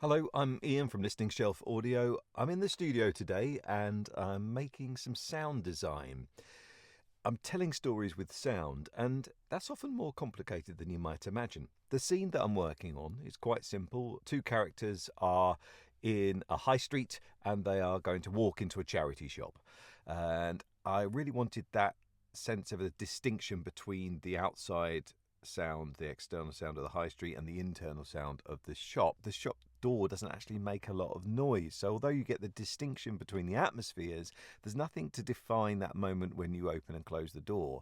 Hello, I'm Ian from Listening Shelf Audio. I'm in the studio today and I'm making some sound design. I'm telling stories with sound, and that's often more complicated than you might imagine. The scene that I'm working on is quite simple. Two characters are in a high street and they are going to walk into a charity shop. And I really wanted that sense of a distinction between the outside sound, the external sound of the high street, and the internal sound of the shop. The shop door doesn't actually make a lot of noise. So although you get the distinction between the atmospheres, there's nothing to define that moment when you open and close the door.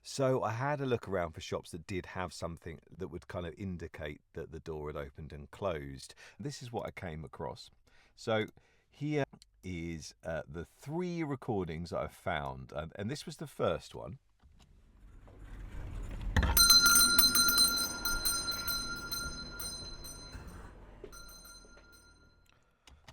So I had a look around for shops that did have something that would kind of indicate that the door had opened and closed. This is what I came across. So here is the three recordings that I've found, and this was the first one.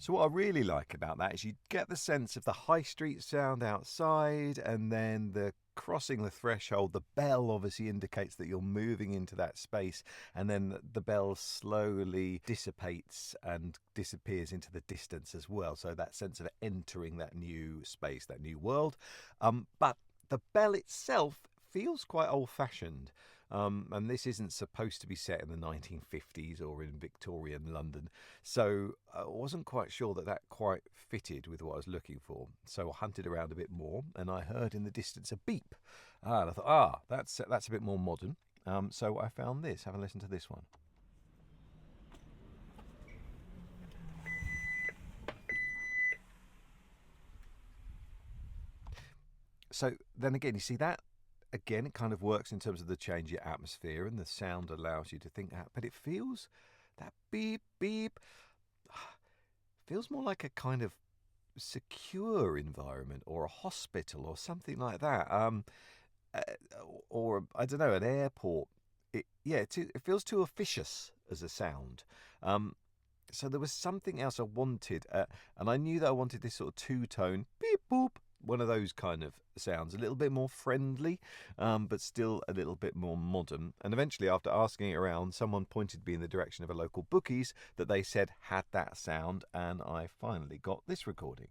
So what I really like about that is you get the sense of the high street sound outside, and then the crossing the threshold, the bell obviously indicates that you're moving into that space, and then the bell slowly dissipates and disappears into the distance as well. So that sense of entering that new space, that new world. But the bell itself feels quite old-fashioned. And this isn't supposed to be set in the 1950s or in Victorian London. So I wasn't quite sure that quite fitted with what I was looking for. So I hunted around a bit more and I heard in the distance a beep. And I thought, that's a bit more modern. So I found this. Have a listen to this one. So then again, you see that? Again, it kind of works in terms of the change of your atmosphere, and the sound allows you to think that. But it feels, that beep, beep, feels more like a kind of secure environment or a hospital or something like that. Uh, or, I don't know, an airport. It feels too officious as a sound. So there was something else I wanted, and I knew that I wanted this sort of two-tone beep boop, one of those kind of sounds, a little bit more friendly, but still a little bit more modern. And eventually, after asking it around, someone pointed me in the direction of a local bookies that they said had that sound, and I finally got this recording.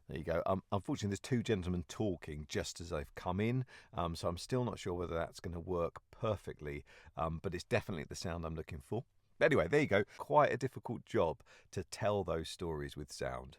There you go. Unfortunately, there's two gentlemen talking just as I've come in, so I'm still not sure whether that's going to work perfectly, but it's definitely the sound I'm looking for. But anyway, there you go. Quite a difficult job to tell those stories with sound.